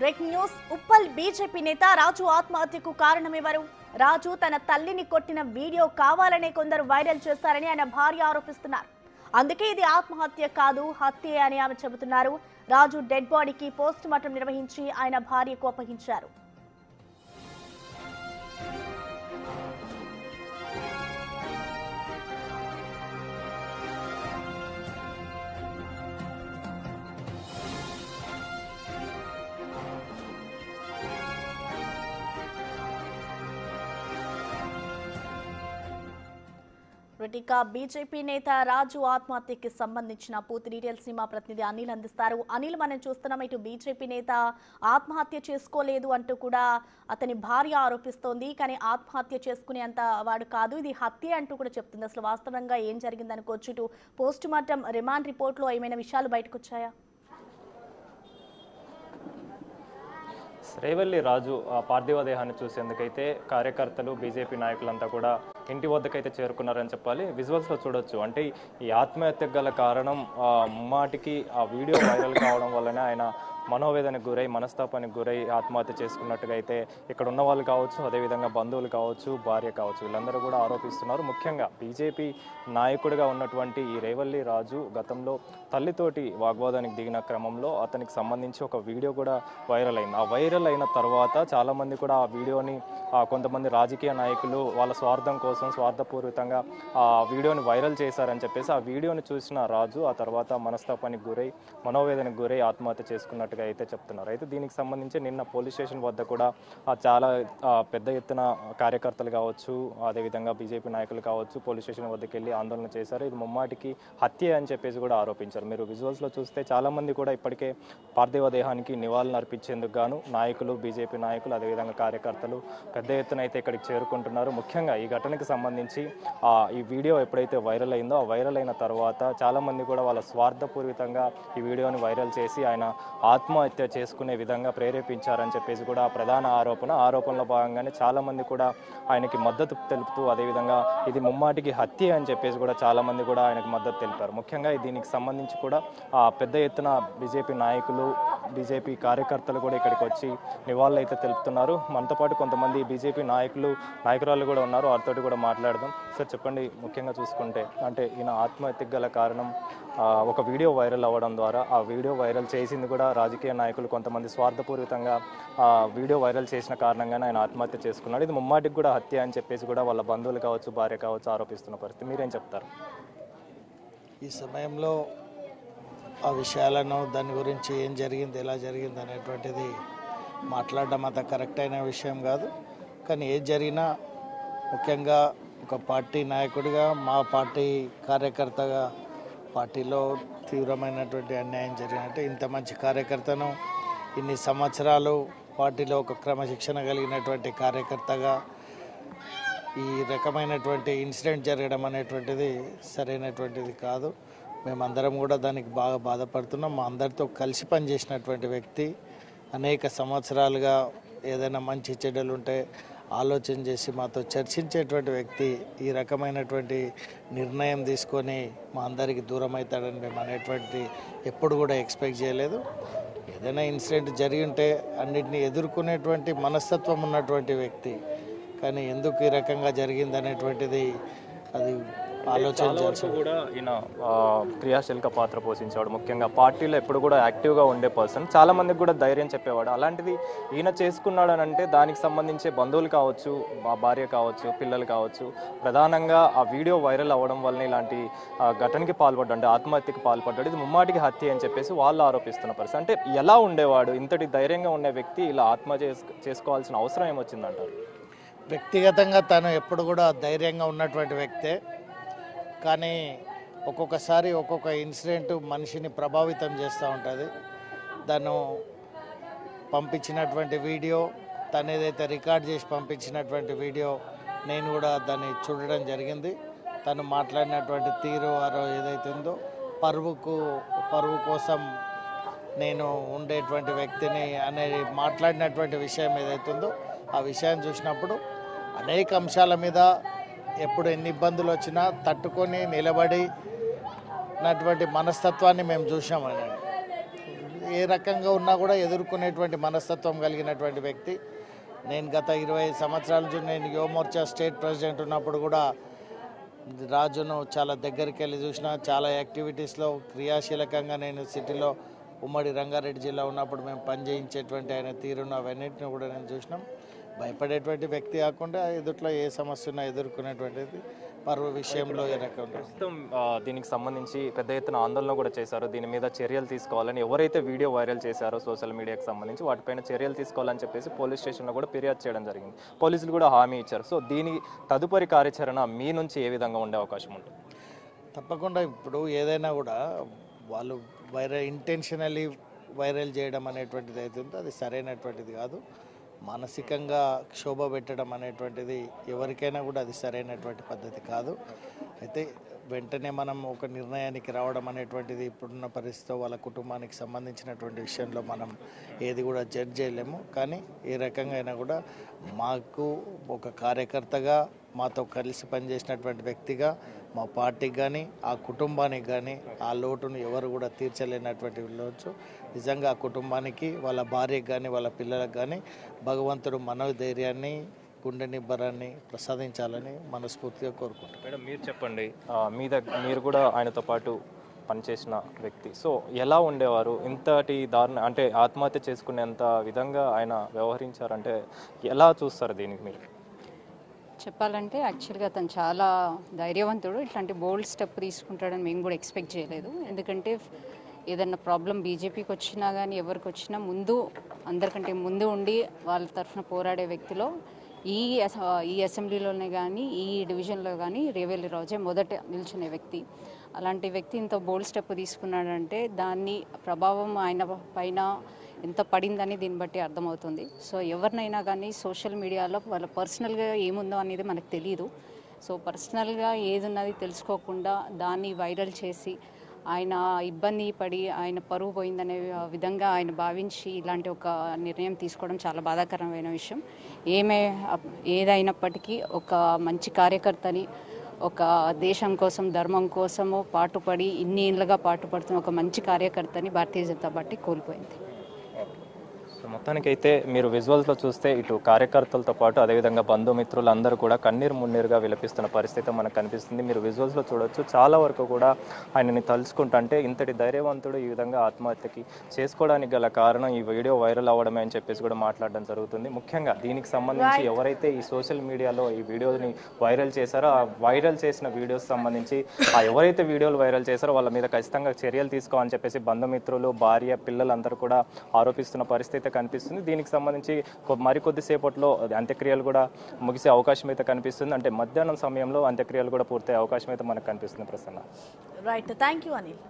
Breaking news Uppal BJP నేత రాజు ఆత్మహత్యకు కారణమెవరు? రాజు తన తల్లిని కొట్టిన వీడియో కావాలనే కొందరు వైరల్ చేశారని ఆయన భార్య ఆరోపిస్తున్నారు. అందుకే ఇది ఆత్మహత్య కాదు, హత్యే అని ఆమె చెబుతున్నారు. రాజు డెడ్ బాడీకి పోస్ట్ మార్టం నిర్వహించి ఆయన భార్యకు అప్పగించారు. బీజేపీ నేత రాజు ఆత్మహత్యకి సంబంధించిన పూర్తి డీటెయిల్స్ మా ప్రతినిధి అనిల్ అందిస్తారు. అనిల్, మనం చూస్తున్నాం ఇటు బీజేపీ నేత ఆత్మహత్య చేసుకోలేదు అంటూ కూడా అతని భార్య ఆరోపిస్తోంది. కానీ ఆత్మహత్య చేసుకునేంత వాడు కాదు, ఇది హత్య అంటూ కూడా చెప్తుంది. అసలు వాస్తవంగా ఏం జరిగింది అనుకోవచ్చు? ఇటు పోస్ట్ మార్టం రిమాండ్ రిపోర్ట్లో ఏమైనా విషయాలు బయటకు వచ్చాయా? రేవల్లి రాజు పార్థివ దేహాన్ని చూసేందుకైతే కార్యకర్తలు బీజేపీ నాయకులంతా కూడా ఇంటి వద్దకైతే చేరుకున్నారని చెప్పాలి. విజువల్స్లో చూడొచ్చు. అంటే ఈ ఆత్మహత్యకు గల కారణం ముమ్మాటికి ఆ వీడియో వైరల్ కావడం వల్లనే ఆయన మనోవేదనకు గురై మనస్తాపానికి గురై ఆత్మహత్య చేసుకున్నట్టుగా అయితే ఇక్కడ ఉన్న వాళ్ళు కావచ్చు, అదేవిధంగా బంధువులు కావచ్చు, భార్య కావచ్చు, వీళ్ళందరూ కూడా ఆరోపిస్తున్నారు. ముఖ్యంగా బీజేపీ నాయకుడిగా ఉన్నటువంటి ఈ రేవల్లి రాజు గతంలో తల్లితోటి వాగ్వాదానికి దిగిన క్రమంలో అతనికి సంబంధించి ఒక వీడియో కూడా వైరల్ అయింది. ఆ వైరల్ అయిన తర్వాత చాలామంది కూడా ఆ వీడియోని కొంతమంది రాజకీయ నాయకులు వాళ్ళ స్వార్థం కోసం స్వార్థపూరితంగా ఆ వీడియోని వైరల్ చేశారని చెప్పేసి ఆ వీడియోని చూసిన రాజు ఆ తర్వాత మనస్తాపానికి గురై మనోవేదనకు గురై ఆత్మహత్య చేసుకున్నట్టు అయితే చెప్తున్నారు. అయితే దీనికి సంబంధించి నిన్న పోలీస్ స్టేషన్ వద్ద కూడా చాలా పెద్ద ఎత్తున కార్యకర్తలు కావచ్చు, అదేవిధంగా బీజేపీ నాయకులు కావచ్చు పోలీస్ స్టేషన్ వద్దకు వెళ్ళి ఆందోళన చేశారు. ఇది ముమ్మాటికి హత్య అని చెప్పేసి కూడా ఆరోపించారు. మీరు విజువల్స్లో చూస్తే చాలా మంది కూడా ఇప్పటికే పార్థివ దేహానికి నివాళులు అర్పించేందుకు గాను నాయకులు, బీజేపీ నాయకులు, అదేవిధంగా కార్యకర్తలు పెద్ద ఎత్తున అయితే ఇక్కడికి చేరుకుంటున్నారు. ముఖ్యంగా ఈ ఘటనకు సంబంధించి ఈ వీడియో ఎప్పుడైతే వైరల్ అయిందో ఆ వైరల్ అయిన తర్వాత చాలా మంది కూడా వాళ్ళ స్వార్థపూరితంగా ఈ వీడియోని వైరల్ చేసి ఆయన ఆత్మహత్య చేసుకునే విధంగా ప్రేరేపించారని చెప్పేసి కూడా ప్రధాన ఆరోపణలో భాగంగానే చాలా మంది కూడా ఆయనకి మద్దతు తెలుపుతూ అదేవిధంగా ఇది ముమ్మాటికి హత్య అని చెప్పేసి కూడా చాలా మంది కూడా ఆయనకు మద్దతు తెలిపారు. ముఖ్యంగా దీనికి సంబంధించి కూడా పెద్ద ఎత్తున బీజేపీ నాయకులు, బీజేపీ కార్యకర్తలు కూడా ఇక్కడికి వచ్చి నివాళులు అయితే తెలుపుతున్నారు. మనతో పాటు కొంతమంది బీజేపీ నాయకురాలు కూడా ఉన్నారు. వారితో కూడా మాట్లాడదాం. సార్ చెప్పండి, ముఖ్యంగా చూసుకుంటే అంటే ఈయన ఆత్మహత్యకు గల కారణం ఒక వీడియో వైరల్ అవ్వడం ద్వారా ఆ వీడియో వైరల్ చేసింది కూడా రాజకీయ నాయకులు కొంతమంది స్వార్థపూరితంగా వీడియో వైరల్ చేసిన కారణంగానే ఆయన ఆత్మహత్య చేసుకున్నాడు. ఇది ముమ్మాటికి కూడా హత్య అని చెప్పేసి కూడా వాళ్ళ బంధువులు కావచ్చు, భార్య కావచ్చు ఆరోపిస్తున్న పరిస్థితి. మీరేం చెప్తారు? ఈ సమయంలో ఆ విషయాలను దాని గురించి ఏం జరిగింది, ఎలా జరిగింది అనేటువంటిది మాట్లాడడం అంత కరెక్ట్ అయిన విషయం కాదు. కానీ ఏది జరిగినా ముఖ్యంగా ఒక పార్టీ నాయకుడిగా, మా పార్టీ కార్యకర్తగా పార్టీలో తీవ్రమైనటువంటి అన్యాయం జరిగినట్టు ఇంత మంచి కార్యకర్తను ఇన్ని సంవత్సరాలు పార్టీలో ఒక క్రమశిక్షణ కలిగినటువంటి కార్యకర్తగా ఈ రకమైనటువంటి ఇన్సిడెంట్ జరగడం అనేటువంటిది సరైనటువంటిది కాదు. మేమందరం కూడా దానికి బాగా బాధపడుతున్నాం. మా అందరితో కలిసి పనిచేసినటువంటి వ్యక్తి, అనేక సంవత్సరాలుగా ఏదైనా మంచి చెడ్డలు ఉంటే ఆలోచన చేసి మాతో చర్చించేటువంటి వ్యక్తి ఈ రకమైనటువంటి నిర్ణయం తీసుకొని మా అందరికీ దూరం అవుతాడని మేము అనేటువంటి ఎప్పుడు కూడా ఎక్స్పెక్ట్ చేయలేదు. ఏదైనా ఇన్సిడెంట్ జరిగి ఉంటే అన్నిటినీ ఎదుర్కొనేటువంటి మనస్తత్వం ఉన్నటువంటి వ్యక్తి, కానీ ఎందుకు ఈ రకంగా జరిగింది అనేటువంటిది అది ఆలోచన కూడా ఈయన క్రియాశీలక పాత్ర పోషించేవాడు. ముఖ్యంగా పార్టీలో ఎప్పుడు కూడా యాక్టివ్గా ఉండే పర్సన్, చాలా మందికి కూడా ధైర్యం చెప్పేవాడు. అలాంటిది ఈయన చేసుకున్నాడని అంటే దానికి సంబంధించే బంధువులు కావచ్చు, భార్య కావచ్చు, పిల్లలు కావచ్చు, ప్రధానంగా ఆ వీడియో వైరల్ అవ్వడం వల్ల ఇలాంటి ఘటనకి పాల్పడ్డాడు, అంటే ఆత్మహత్యకి పాల్పడ్డాడు. ఇది ముమ్మాటికి హత్య అని చెప్పేసి వాళ్ళు ఆరోపిస్తున్న పరిస్థితి. అంటే ఎలా ఉండేవాడు ఇంతటి ధైర్యంగా ఉండే వ్యక్తి ఇలా ఆత్మహత్య చేసుకోవాల్సిన అవసరం ఏమొచ్చిందంటారు? వ్యక్తిగతంగా తను ఎప్పుడు కూడా ధైర్యంగా ఉన్నటువంటి వ్యక్తే, కానీ ఒక్కొక్కసారి ఒక్కొక్క ఇన్సిడెంట్ మనిషిని ప్రభావితం చేస్తూ ఉంటుంది. తను పంపించినటువంటి వీడియో, తను ఏదైతే రికార్డ్ చేసి పంపించినటువంటి వీడియో నేను కూడా దాన్ని చూడడం జరిగింది. తను మాట్లాడినటువంటి తీరు ఏదైతే ఉందో పరువు కోసం నేను ఉండేటువంటి వ్యక్తిని అనేది మాట్లాడినటువంటి విషయం ఏదైతే ఉందో ఆ విషయాన్ని చూసినప్పుడు అనేక అంశాల మీద ఎప్పుడు ఎన్ని ఇబ్బందులు వచ్చినా తట్టుకొని నిలబడి నటువంటి మనస్తత్వాన్ని మేము చూసామని. ఏ రకంగా ఉన్నా కూడా ఎదుర్కొనేటువంటి మనస్తత్వం కలిగినటువంటి వ్యక్తి. నేను గత 25 సంవత్సరాల నుంచి నేను యువమోర్చా స్టేట్ ప్రెసిడెంట్ ఉన్నప్పుడు కూడా రాజును చాలా దగ్గరికి వెళ్ళి చూసిన. చాలా యాక్టివిటీస్లో క్రియాశీలకంగా నేను సిటీలో ఉమ్మడి రంగారెడ్డి జిల్లా ఉన్నప్పుడు మేము పనిచేయించేటువంటి ఆయన తీరును అవన్నింటిని కూడా నేను చూసినాం. భయపడేటువంటి వ్యక్తి కాకుండా ఎదుట్లో ఏ సమస్య ఉన్నా ఎదుర్కొనేటువంటిది పరువు విషయంలో ఏ రకంగా ప్రస్తుతం దీనికి సంబంధించి పెద్ద ఎత్తున ఆందోళన కూడా చేశారు. దీని మీద చర్యలు తీసుకోవాలని ఎవరైతే వీడియో వైరల్ చేశారో సోషల్ మీడియాకి సంబంధించి వాటిపైన చర్యలు తీసుకోవాలని చెప్పేసి పోలీస్ స్టేషన్లో కూడా ఫిర్యాదు చేయడం జరిగింది. పోలీసులు కూడా హామీ ఇచ్చారు. సో దీని తదుపరి కార్యాచరణ మీ నుంచి ఏ విధంగా ఉండే అవకాశం ఉంటుంది? తప్పకుండా ఇప్పుడు ఏదైనా కూడా వాళ్ళు ఇంటెన్షనల్లీ వైరల్ చేయడం అనేటువంటిది అయితే ఉందో అది సరైనటువంటిది కాదు. మానసికంగా క్షోభ పెట్టడం అనేటువంటిది ఎవరికైనా కూడా అది సరైనటువంటి పద్ధతి కాదు. అయితే వెంటనే మనం ఒక నిర్ణయానికి రావడం అనేటువంటిది ఇప్పుడున్న పరిస్థితితో వాళ్ళ కుటుంబానికి సంబంధించినటువంటి విషయంలో మనం ఏది కూడా జడ్జ్ చేయలేము. కానీ ఏ రకంగా అయినా కూడా మాకు ఒక కార్యకర్తగా మాతో కలిసి పనిచేసినటువంటి వ్యక్తిగా మా పార్టీకి కానీ ఆ కుటుంబానికి కానీ ఆ లోటును ఎవరు కూడా తీర్చలేనటువంటి వెళ్ళవచ్చు. నిజంగా ఆ కుటుంబానికి వాళ్ళ భార్యకు కానీ వాళ్ళ పిల్లలకు కానీ భగవంతుడు మనోధైర్యాన్ని గుండె నిబ్బరాన్ని ప్రసాదించాలని మనస్ఫూర్తిగా కోరుకుంటాం. మేడం మీరు చెప్పండి, మీరు కూడా ఆయనతో పాటు పనిచేసిన వ్యక్తి. సో ఎలా ఉండేవారు? ఇంతటి దారుణ అంటే ఆత్మహత్య చేసుకునేంత విధంగా ఆయన వ్యవహరించారంటే ఎలా చూస్తారు దీనికి మీరు? చెప్పాలంటే యాక్చువల్గా అతను చాలా ధైర్యవంతుడు. ఇట్లాంటి బోల్డ్ స్టెప్ తీసుకుంటాడని మేము కూడా ఎక్స్పెక్ట్ చేయలేదు. ఎందుకంటే ఏదన్నా ప్రాబ్లం బీజేపీకి వచ్చినా కానీ ఎవరికి వచ్చినా ముందు అందరికంటే ముందు ఉండి వాళ్ళ తరఫున పోరాడే వ్యక్తిలో ఈ అసెంబ్లీలోనే కానీ ఈ డివిజన్లో కానీ రేవేలి రాజే మొదట నిల్చునే వ్యక్తి. అలాంటి వ్యక్తి ఇంత బోల్డ్ స్టెప్ తీసుకున్నాడంటే దాన్ని ప్రభావం ఆయన పైన ఎంత పడిందని దీన్ని బట్టి అర్థమవుతుంది. సో ఎవరినైనా కానీ సోషల్ మీడియాలో వాళ్ళ పర్సనల్గా ఏముందో అనేది మనకు తెలియదు. సో పర్సనల్గా ఏది ఉన్నది తెలుసుకోకుండా దాన్ని వైరల్ చేసి ఆయన ఇబ్బంది పడి ఆయన పరువు పోయిందనే విధంగా ఆయన భావించి ఇలాంటి ఒక నిర్ణయం తీసుకోవడం చాలా బాధాకరమైన విషయం. ఏదైనప్పటికీ ఒక మంచి కార్యకర్తని, ఒక దేశం కోసం ధర్మం కోసము పాటుపడి ఇన్ని ఏళ్ళుగా పాటుపడుతున్న ఒక మంచి కార్యకర్తని భారతీయ జనతా పార్టీ కోల్పోయింది. సో మొత్తానికైతే మీరు విజువల్స్లో చూస్తే ఇటు కార్యకర్తలతో పాటు అదేవిధంగా బంధుమిత్రులు అందరూ కూడా కన్నీరు మున్నీరుగా విలపిస్తున్న పరిస్థితి మనకు కనిపిస్తుంది. మీరు విజువల్స్లో చూడొచ్చు. చాలా వరకు కూడా ఆయనని తలుచుకుంటూ అంటే ఇంతటి ధైర్యవంతుడు ఈ విధంగా ఆత్మహత్యకి చేసుకోవడానికి గల కారణం ఈ వీడియో వైరల్ అవ్వడమే అని చెప్పేసి కూడా మాట్లాడడం జరుగుతుంది. ముఖ్యంగా దీనికి సంబంధించి ఎవరైతే ఈ సోషల్ మీడియాలో ఈ వీడియోని వైరల్ చేశారో ఆ వైరల్ చేసిన వీడియోస్ సంబంధించి ఎవరైతే వీడియోలు వైరల్ చేశారో వాళ్ళ మీద ఖచ్చితంగా చర్యలు తీసుకోవాలని చెప్పేసి బంధుమిత్రులు, భార్య, పిల్లలందరూ కూడా ఆరోపిస్తున్న పరిస్థితి కనిపిస్తుంది. దీనికి సంబంధించి మరికొద్దిసేపట్లో అంత్యక్రియలు కూడా ముగిసే అవకాశం అయితే కనిపిస్తుంది. అంటే మధ్యాహ్నం సమయంలో అంత్యక్రియలు కూడా పూర్తయ్యే అవకాశం అయితే మనకు కనిపిస్తుంది. Prasanna. Right, thank you Anil.